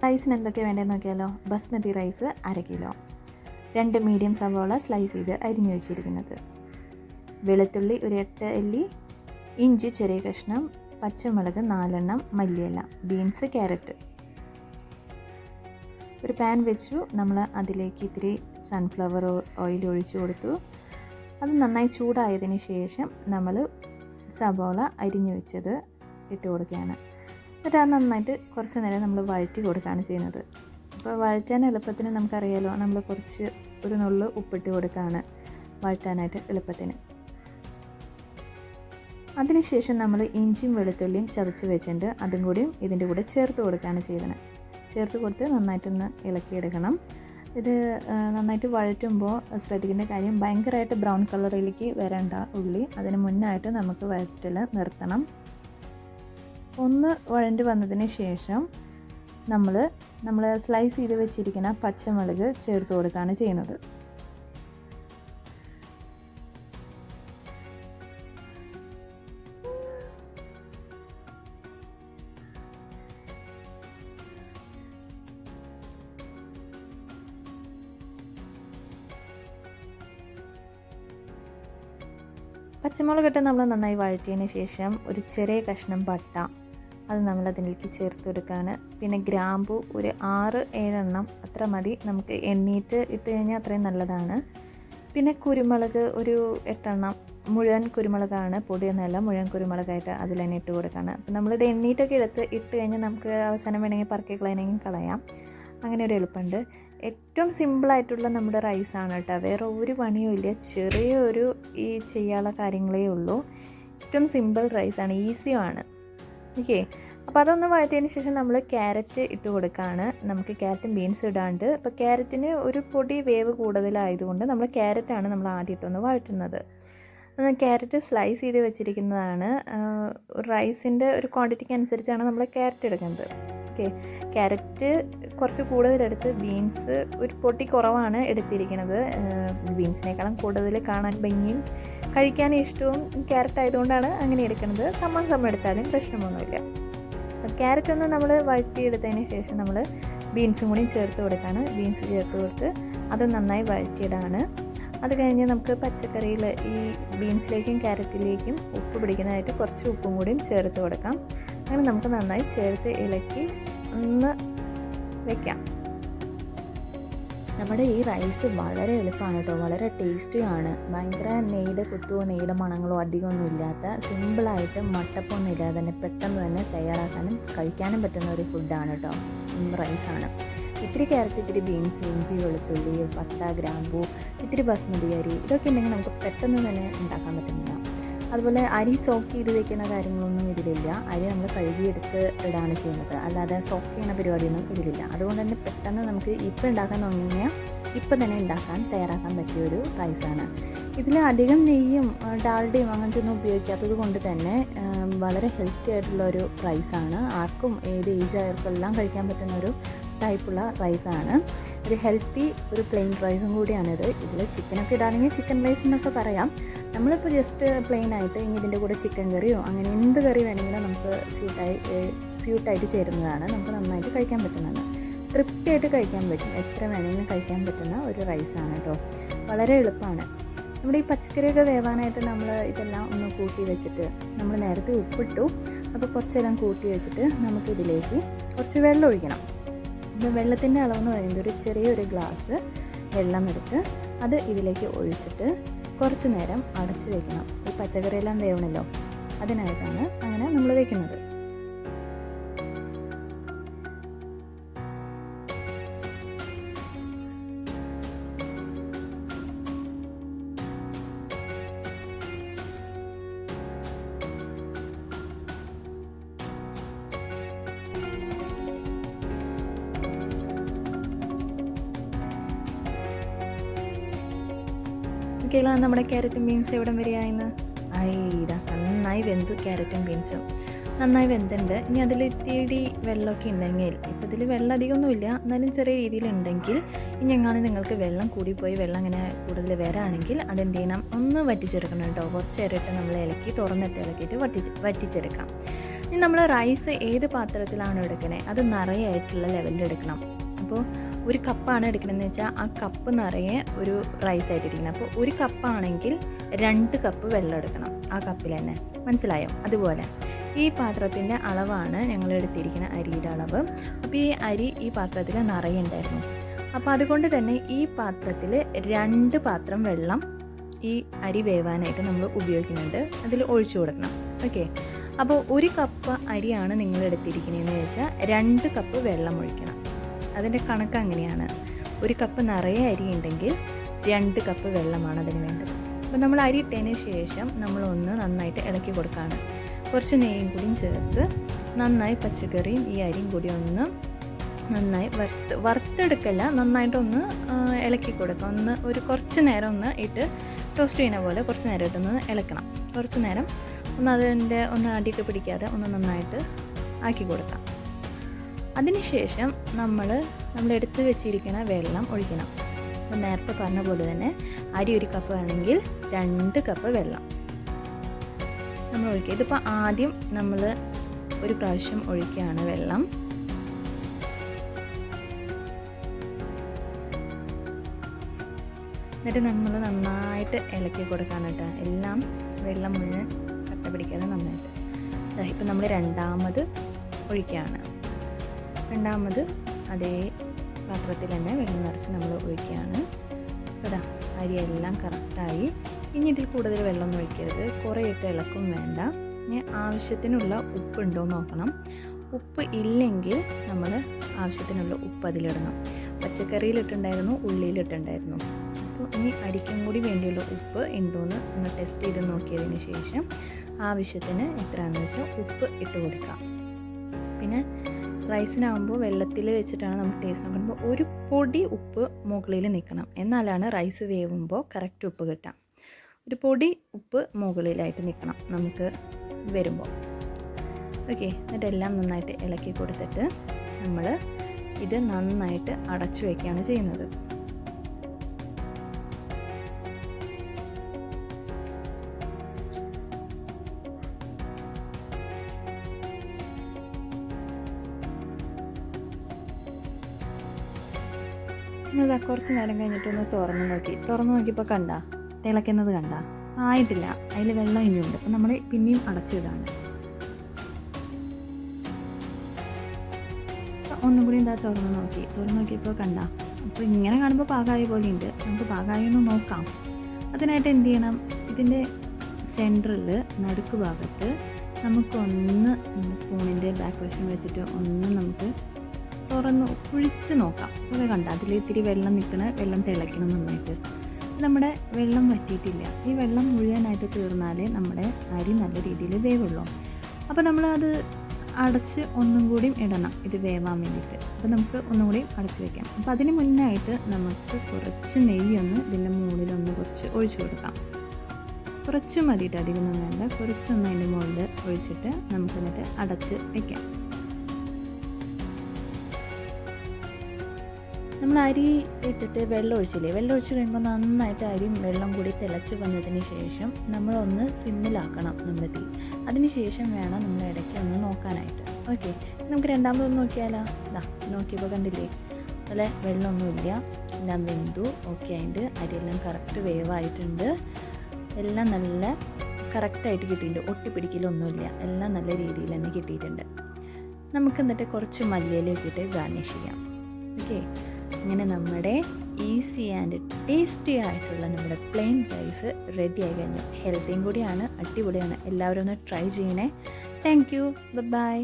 റൈസിന് എന്തൊക്കെ വേണ്ടതെന്ന് നോക്കിയാലോ. ബസ്മതി റൈസ് 1/2 കിലോ, 2 മീഡിയം സവോള സ്ലൈസ് ചെയ്ത് അരിഞ്ഞു വെച്ചിരിക്കുന്നത്, വെളുത്തുള്ളി ഒരു 8 അല്ലി, ഇഞ്ചി ചെറിയ കഷ്ണം, പച്ചമുളക് 4 എണ്ണം, മല്ലിയില, ബീൻസ്, ക്യാരറ്റ്. ഒരു പാൻ വെച്ചു. നമ്മൾ അതിലേക്ക് ഇത്തിരി സൺഫ്ലവർ ഓയിൽ ഒഴിച്ചു കൊടുത്തു. അത് നന്നായി ചൂടായതിന് ശേഷം നമ്മൾ സവോള അരിഞ്ഞു വെച്ചത് ഇട്ട് കൊടുക്കുകയാണ്. എന്നിട്ട് അത് നന്നായിട്ട് കുറച്ച് നേരം നമ്മൾ വഴറ്റി കൊടുക്കുകയാണ് ചെയ്യുന്നത്. അപ്പോൾ വഴറ്റാൻ എളുപ്പത്തിന് നമുക്കറിയാലോ, നമ്മൾ കുറച്ച് ഒരു നുള്ളു ഉപ്പിട്ട് കൊടുക്കുകയാണ് വഴറ്റാനായിട്ട് എളുപ്പത്തിന്. അതിനുശേഷം നമ്മൾ ഇഞ്ചിയും വെളുത്തുള്ളിയും ചതച്ച് വെച്ചിട്ടുണ്ട്, അതും കൂടിയും ഇതിൻ്റെ കൂടെ ചേർത്ത് കൊടുക്കുകയാണ് ചെയ്യുന്നത്. ചേർത്ത് കൊടുത്ത് നന്നായിട്ടൊന്ന് ഇളക്കിയെടുക്കണം. ഇത് നന്നായിട്ട് വഴറ്റുമ്പോൾ ശ്രദ്ധിക്കേണ്ട കാര്യം, ഭയങ്കരമായിട്ട് ബ്രൗൺ കളറിലേക്ക് വരേണ്ട ഉള്ളി. അതിന് മുന്നായിട്ട് നമുക്ക് വഴറ്റൽ നിർത്തണം. ഒന്ന് വഴണ്ടി വന്നതിന് ശേഷം നമ്മൾ സ്ലൈസ് ചെയ്ത് വെച്ചിരിക്കുന്ന പച്ചമുളക് ചേർത്ത് കൊടുക്കുകയാണ് ചെയ്യുന്നത്. പച്ചമുളക് ഇട്ട് നമ്മൾ നന്നായി വഴറ്റിയതിന് ശേഷം ഒരു ചെറിയ കഷ്ണം പട്ട അത് നമ്മൾ അതിലേക്ക് ചേർത്ത് കൊടുക്കുകയാണ്. പിന്നെ ഗ്രാമ്പു ഒരു 6-7 എണ്ണം അത്ര മതി, നമുക്ക് എണ്ണീറ്റ് ഇട്ട് കഴിഞ്ഞാൽ അത്രയും നല്ലതാണ്. പിന്നെ കുരുമുളക് ഒരു 8 എണ്ണം, മുഴുവൻ കുരുമുളകാണ്, പൊടിയൊന്നുമല്ല, മുഴുവൻ കുരുമുളകായിട്ട് അതിൽ തന്നെ ഇട്ട് കൊടുക്കുകയാണ്. അപ്പം നമ്മളിത് എണ്ണീറ്റൊക്കെ ഇട്ട് കഴിഞ്ഞാൽ നമുക്ക് അവസാനം വേണമെങ്കിൽ പറക്കി കളയാം. അങ്ങനെ ഒരു എളുപ്പമുണ്ട്. ഏറ്റവും സിമ്പിളായിട്ടുള്ള നമ്മുടെ റൈസാണ് കേട്ടോ, വേറെ ഒരു പണിയും ഇല്ല, ചെറിയൊരു ഈ ചെയ്യാനുള്ള കാര്യങ്ങളേ ഉള്ളൂ. ഏറ്റവും സിമ്പിൾ റൈസാണ്, ഈസിയുമാണ്. ഓക്കെ, അപ്പോൾ അതൊന്ന് വഴറ്റിയതിന് ശേഷം നമ്മൾ ക്യാരറ്റ് ഇട്ട് കൊടുക്കുകയാണ്. നമുക്ക് ക്യാരറ്റും ബീൻസും ഇടാണ്ട്. അപ്പോൾ ക്യാരറ്റിന് ഒരു പൊടി വേവ് കൂടുതലായതുകൊണ്ട് നമ്മൾ ക്യാരറ്റാണ് നമ്മൾ ആദ്യം ഇട്ടൊന്ന് വഴറ്റുന്നത്. ക്യാരറ്റ് സ്ലൈസ് ചെയ്ത് വെച്ചിരിക്കുന്നതാണ്. റൈസിൻ്റെ ഒരു ക്വാണ്ടിറ്റിക്ക് അനുസരിച്ചാണ് നമ്മൾ ക്യാരറ്റ് എടുക്കുന്നത്. ഓക്കെ, ക്യാരറ്റ് കുറച്ച് കൂടുതലെടുത്ത്, ബീൻസ് ഒരു പൊട്ടി കുറവാണ് എടുത്തിരിക്കുന്നത്. ബീൻസിനേക്കാളും കൂടുതൽ കാണാൻ ഭംഗിയും കഴിക്കാൻ ഇഷ്ടവും ക്യാരറ്റ് ആയതുകൊണ്ടാണ് അങ്ങനെ എടുക്കുന്നത്. സമം എടുത്താലും പ്രശ്നമൊന്നുമില്ല. ക്യാരറ്റ് ഒന്ന് നമ്മൾ വഴറ്റിയെടുത്തതിന് ശേഷം നമ്മൾ ബീൻസും കൂടി ചേർത്ത് കൊടുക്കുകയാണ്. ബീൻസ് ചേർത്ത് കൊടുത്ത് അത് നന്നായി വഴറ്റിയിടാണ്. അത് കഴിഞ്ഞ് നമുക്ക് പച്ചക്കറിയിൽ ഈ ബീൻസിലേക്കും ക്യാരറ്റിലേക്കും ഉപ്പ് പിടിക്കുന്നതായിട്ട് കുറച്ച് ഉപ്പും കൂടിയും ചേർത്ത് കൊടുക്കാം. അങ്ങനെ നമുക്ക് നന്നായി ചേർത്ത് ഇളക്കി ഒന്ന് വയ്ക്കാം. നമ്മുടെ ഈ റൈസ് വളരെ എളുപ്പമാണ് കേട്ടോ, വളരെ ടേസ്റ്റിയാണ്. ഭയങ്കര നെയ്യുടെ കുത്തുവോ നെയ്യുടെ മണങ്ങളോ അധികമൊന്നും ഇല്ലാത്ത, സിമ്പിളായിട്ട് മട്ടപ്പൊന്നും ഇല്ലാതെ തന്നെ പെട്ടെന്ന് തന്നെ തയ്യാറാക്കാനും കഴിക്കാനും പറ്റുന്ന ഒരു ഫുഡാണ് കേട്ടോ, റൈസാണ്. ഇത്തിരി ക്യാരറ്റ്, ഇത്തിരി ബീൻസ്, ഇഞ്ചി, വെളുത്തുള്ളി, പട്ട, ഗ്രാമ്പൂ, ഇത്തിരി ബസ്മതി അരി, ഇതൊക്കെ ഉണ്ടെങ്കിൽ നമുക്ക് പെട്ടെന്ന് തന്നെ ഉണ്ടാക്കാൻ പറ്റുന്നതാണ്. അതുപോലെ അരി സോക്ക് ചെയ്ത് വെക്കുന്ന കാര്യങ്ങളൊന്നും ഇതിലില്ല. അരി നമ്മൾ കഴുകിയെടുത്ത് ഇടാണ് ചെയ്യുന്നത്, അല്ലാതെ സോക്ക് ചെയ്യുന്ന പരിപാടിയൊന്നും ഇതിലില്ല. അതുകൊണ്ട് തന്നെ പെട്ടെന്ന് നമുക്ക് ഇപ്പം ഉണ്ടാക്കാൻ തുടങ്ങിയാൽ ഇപ്പം തന്നെ തയ്യാറാക്കാൻ പറ്റിയൊരു റൈസാണ്. ഇതിൽ അധികം നെയ്യും ഡാൽഡയും അങ്ങനത്തെ ഒന്നും ഉപയോഗിക്കാത്തത് കൊണ്ട് തന്നെ വളരെ ഹെൽത്തി ആയിട്ടുള്ളൊരു റൈസാണ്. ആർക്കും ഏത് ഏജ് ആയവർക്കും എല്ലാം കഴിക്കാൻ പറ്റുന്ന ഒരു ടൈപ്പുള്ള റൈസാണ്. ഒരു ഹെൽത്തി ഒരു പ്ലെയിൻ റൈസും കൂടിയാണിത്. ഇതിൽ ചിക്കനൊക്കെ ഇടാണെങ്കിൽ ചിക്കൻ റൈസ് എന്നൊക്കെ പറയാം. നമ്മളിപ്പോൾ ജസ്റ്റ് പ്ലെയിൻ ആയിട്ട് ഇനി ഇതിൻ്റെ കൂടെ ചിക്കൻ കറിയോ അങ്ങനെ എന്ത് കറി വേണമെങ്കിലും നമുക്ക് സ്യൂട്ടായിട്ട് ചേരുന്നതാണ്. നമുക്ക് നന്നായിട്ട് കഴിക്കാൻ പറ്റുന്നതാണ്, തൃപ്തിയായിട്ട് കഴിക്കാൻ പറ്റും, എത്ര വേണമെങ്കിലും കഴിക്കാൻ പറ്റുന്ന ഒരു റൈസാണ് കേട്ടോ. വളരെ എളുപ്പമാണ്. നമ്മുടെ ഈ പച്ചക്കറിയൊക്കെ വേവാനായിട്ട് നമ്മൾ ഇതെല്ലാം ഒന്ന് കൂട്ടി വെച്ചിട്ട്, നമ്മൾ നേരത്തെ ഉപ്പിട്ടു, അപ്പോൾ കുറച്ചെല്ലാം കൂട്ടി വെച്ചിട്ട് നമുക്കിതിലേക്ക് കുറച്ച് വെള്ളം ഒഴിക്കണം. അപ്പോൾ വെള്ളത്തിൻ്റെ അളവെന്ന് പറയുന്നത് ഒരു ചെറിയൊരു ഗ്ലാസ് വെള്ളം എടുത്ത് അത് ഇതിലേക്ക് ഒഴിച്ചിട്ട് കുറച്ച് നേരം അടച്ച് വയ്ക്കണം. ഈ പച്ചക്കറിയെല്ലാം വേവണമല്ലോ, അതിനായിട്ടാണ് അങ്ങനെ നമ്മൾ വയ്ക്കുന്നത്. ഒക്കെയാണ് നമ്മുടെ ക്യാരറ്റും ബീൻസും എവിടം വരെയായിന്ന്. ഇതാ നന്നായി വെന്തു, ക്യാരറ്റും ബീൻസും നന്നായി വെന്തുണ്ട്. ഇനി അതിൽ ഇത്തിരി വെള്ളമൊക്കെ ഉണ്ടെങ്കിൽ, ഇപ്പോൾ ഇതിൽ വെള്ളം അധികമൊന്നുമില്ല, എന്നാലും ചെറിയ രീതിയിലുണ്ടെങ്കിൽ ഇനി എങ്ങാനും നിങ്ങൾക്ക് വെള്ളം കൂടിപ്പോയി വെള്ളം ഇങ്ങനെ കൂടുതൽ വരാണെങ്കിൽ അതെന്ത് ചെയ്യണം, ഒന്ന് വറ്റിച്ചെടുക്കണം കേട്ടോ. കുറച്ച് നേരമായിട്ട് നമ്മൾ ഇളക്കി തുറന്നിട്ട് ഇളക്കിയിട്ട് വറ്റിച്ചെടുക്കാം. ഇനി നമ്മൾ റൈസ് ഏത് പാത്രത്തിലാണ് എടുക്കണേ അത് നിറയായിട്ടുള്ള ലെവലിൽ എടുക്കണം. അപ്പോൾ ഒരു കപ്പാണ് എടുക്കണമെന്ന് വെച്ചാൽ ആ കപ്പ് നിറയെ ഒരു റൈസ് ആയിട്ടിരിക്കണം. അപ്പോൾ ഒരു കപ്പാണെങ്കിൽ 2 കപ്പ് വെള്ളം എടുക്കണം ആ കപ്പിൽ തന്നെ. മനസ്സിലായോ? അതുപോലെ ഈ പാത്രത്തിൻ്റെ അളവാണ് ഞങ്ങൾ എടുത്തിരിക്കുന്ന അരിയുടെ അളവ്. അപ്പോൾ ഈ അരി ഈ പാത്രത്തിൽ നിറയുണ്ടായിരുന്നു. അപ്പോൾ അതുകൊണ്ട് തന്നെ ഈ പാത്രത്തിൽ 2 പാത്രം വെള്ളം ഈ അരി വേവാനായിട്ട് നമ്മൾ ഉപയോഗിക്കുന്നുണ്ട്. അതിൽ ഒഴിച്ചു കൊടുക്കണം. ഓക്കെ. അപ്പോൾ ഒരു കപ്പ് അരിയാണ് നിങ്ങൾ എടുത്തിരിക്കുന്നതെന്ന് വെച്ചാൽ 2 കപ്പ് വെള്ളം ഒഴിക്കണം. അതിൻ്റെ കണക്ക് അങ്ങനെയാണ്. ഒരു കപ്പ് നിറയെ അരി ഉണ്ടെങ്കിൽ 2 കപ്പ് വെള്ളമാണ് അതിന് വേണ്ടത്. അപ്പോൾ നമ്മൾ അരി ഇട്ടതിന് ശേഷം നമ്മളൊന്ന് നന്നായിട്ട് ഇളക്കി കൊടുക്കുകയാണ്. കുറച്ച് നെയ്യും കൂടിയും ചേർത്ത് നന്നായി പച്ചക്കറിയും ഈ അരിയും കൂടി ഒന്ന് നന്നായി വറുത്തെടുക്കല്ല, നന്നായിട്ടൊന്ന് ഇളക്കി കൊടുക്കുക. ഒരു കുറച്ച് നേരം ഒന്ന് ഇട്ട് ടോസ്റ്റ് ചെയ്യുന്ന പോലെ കുറച്ച് നേരം ഇട്ടൊന്ന് ഇളക്കണം. കുറച്ച് നേരം ഒന്ന് അടിയൊക്കെ പിടിക്കാതെ ഒന്ന് നന്നായിട്ട് ആക്കി കൊടുക്കാം. അതിനുശേഷം നമ്മൾ എടുത്ത് വെച്ചിരിക്കുന്ന വെള്ളം ഒഴിക്കണം. അപ്പോൾ നേരത്തെ പറഞ്ഞ പോലെ തന്നെ അരി 1 കപ്പ് ആണെങ്കിൽ 2 കപ്പ് വെള്ളം നമ്മൾ ഒഴിക്കുക. ഇതിപ്പോൾ ആദ്യം നമ്മൾ ഒരു പ്രാവശ്യം ഒഴിക്കുകയാണ് വെള്ളം. എന്നിട്ട് നമ്മൾ നന്നായിട്ട് ഇളക്കി കൊടുക്കാൻ കേട്ടോ. എല്ലാം വെള്ളം മുഴുവൻ കട്ട പിടിക്കാതെ നന്നായിട്ട്. ഇപ്പം നമ്മൾ രണ്ടാമത് ഒഴിക്കുകയാണ്. രണ്ടാമത് അതേ പാത്രത്തിൽ തന്നെ വെള്ളം നിറച്ച് നമ്മൾ ഒഴിക്കുകയാണ്. അതാ അരിയെല്ലാം കറക്റ്റായി. ഇനി ഇതിൽ കൂടുതൽ വെള്ളം ഒഴിക്കരുത്, കുറേ ഇട്ട് ഇളക്കും വേണ്ട. ഇനി ആവശ്യത്തിനുള്ള ഉപ്പുണ്ടോ നോക്കണം. ഉപ്പ് ഇല്ലെങ്കിൽ നമ്മൾ ആവശ്യത്തിനുള്ള ഉപ്പ് അതിലിടണം. പച്ചക്കറിയിലിട്ടുണ്ടായിരുന്നു, ഉള്ളിയിലിട്ടുണ്ടായിരുന്നു. അപ്പോൾ ഇനി അരിക്കും കൂടി വേണ്ടിയുള്ള ഉപ്പ് ഉണ്ടോയെന്ന് ഒന്ന് ടെസ്റ്റ് ചെയ്ത് നോക്കിയതിന് ശേഷം ആവശ്യത്തിന് എത്രയാണെന്ന് വെച്ചാൽ ഉപ്പ് ഇട്ട് കൊടുക്കാം. പിന്നെ റൈസിനാകുമ്പോൾ വെള്ളത്തിൽ വെച്ചിട്ടാണ് നമുക്ക് ടേസ്റ്റ് നോക്കുമ്പോൾ ഒരു പൊടി ഉപ്പ് മുകളിൽ നിൽക്കണം. എന്നാലാണ് റൈസ് വേവുമ്പോൾ കറക്റ്റ് ഉപ്പ് കിട്ടാം. ഒരു പൊടി ഉപ്പ് മുകളിലായിട്ട് നിൽക്കണം നമുക്ക് വരുമ്പോൾ. ഓക്കെ. എന്നിട്ടെല്ലാം നന്നായിട്ട് ഇളക്കി കൊടുത്തിട്ട് നമ്മൾ ഇത് നന്നായിട്ട് അടച്ചു വയ്ക്കുകയാണ് ചെയ്യുന്നത്. നമ്മളിതാ കുറച്ച് നേരം കഴിഞ്ഞിട്ടൊന്ന് തുറന്ന് നോക്കിയപ്പോൾ കണ്ട തിളയ്ക്കുന്നത് കണ്ട ആയിട്ടില്ല, അതിൽ വെള്ളം ഇനിയുണ്ട്. അപ്പം നമ്മൾ പിന്നെയും അടച്ചിടാണ്. ഒന്നും കൂടി എന്താ തുറന്ന് നോക്കിയപ്പോൾ കണ്ട. അപ്പോൾ ഇങ്ങനെ കാണുമ്പോൾ പാകമായ പോലെയുണ്ട്. നമുക്ക് പാകമായൊന്ന് നോക്കാം. അതിനായിട്ട് എന്ത് ചെയ്യണം, ഇതിൻ്റെ സെൻറ്ററിൽ നടുക്ക് ഭാഗത്ത് നമുക്കൊന്ന് സ്പൂണിൻ്റെ ബാക്ക് വശം വെച്ചിട്ട് ഒന്ന് നമുക്ക് തുറന്ന് കുഴിച്ച് നോക്കാം. അപ്പോൾ കണ്ട അതിൽ ഇത്തിരി വെള്ളം വെള്ളം തിളയ്ക്കണം നന്നായിട്ട്. നമ്മുടെ വെള്ളം വറ്റിയിട്ടില്ല. ഈ വെള്ളം മുഴുവനായിട്ട് തീർന്നാലേ നമ്മുടെ അരി നല്ല രീതിയിൽ വേവുള്ളൂ. അപ്പോൾ നമ്മളത് അടച്ച് ഒന്നും കൂടി ഇടണം ഇത് വേവാൻ വേണ്ടിയിട്ട്. അപ്പോൾ നമുക്ക് ഒന്നും കൂടി അടച്ച് വയ്ക്കാം. അപ്പോൾ അതിന് മുന്നായിട്ട് നമുക്ക് കുറച്ച് നെയ്യൊന്ന് ഇതിൻ്റെ മുകളിലൊന്ന് കുറച്ച് ഒഴിച്ചു കൊടുക്കാം. കുറച്ച് മതിയിട്ട്, അധികമൊന്നും വേണ്ട. കുറച്ചൊന്ന് അതിൻ്റെ മുകളിൽ ഒഴിച്ചിട്ട് നമുക്കെന്നിട്ട് അടച്ച് വയ്ക്കാം. നമ്മൾ അരി ഇട്ടിട്ട് വെള്ളം ഒഴിച്ചില്ലേ, വെള്ളം ഒഴിച്ച് കഴിയുമ്പോൾ നന്നായിട്ട് അരിയും വെള്ളം കൂടി തിളച്ച് വന്നതിന് ശേഷം നമ്മളൊന്ന് സിമ്മിലാക്കണം നമ്മൾ തീ. അതിന് ശേഷം വേണം നമ്മൾ ഇടയ്ക്ക് ഒന്ന് നോക്കാനായിട്ട്. ഓക്കെ. നമുക്ക് രണ്ടാമതൊന്ന് നോക്കിയാലോ. നോക്കിയപ്പോൾ കണ്ടില്ലേ, നല്ല വെള്ളമൊന്നുമില്ല, എല്ലാം വെന്തു. ഓക്കെ. അതിൻ്റെ അരിയെല്ലാം കറക്റ്റ് വേവായിട്ടുണ്ട്. എല്ലാം നല്ല കറക്റ്റായിട്ട് കിട്ടിയിട്ടുണ്ട്. ഒട്ടിപ്പിടിക്കലൊന്നുമില്ല. എല്ലാം നല്ല രീതിയിൽ തന്നെ കിട്ടിയിട്ടുണ്ട്. നമുക്ക് എന്നിട്ട് കുറച്ച് മല്ലിയില ഇട്ടിട്ട് ഗാർണിഷ് ചെയ്യാം. ഓക്കെ. അങ്ങനെ നമ്മുടെ ഈസി ആൻഡ് ടേസ്റ്റി ആയിട്ടുള്ള നമ്മുടെ പ്ലെയിൻ റൈസ് റെഡി ആയി കഴിഞ്ഞു. ഹെൽത്തിയും കൂടിയാണ്, അടിപൊളിയാണ്. എല്ലാവരും ഒന്ന് ട്രൈ ചെയ്യണേ. Thank you. ബൈ.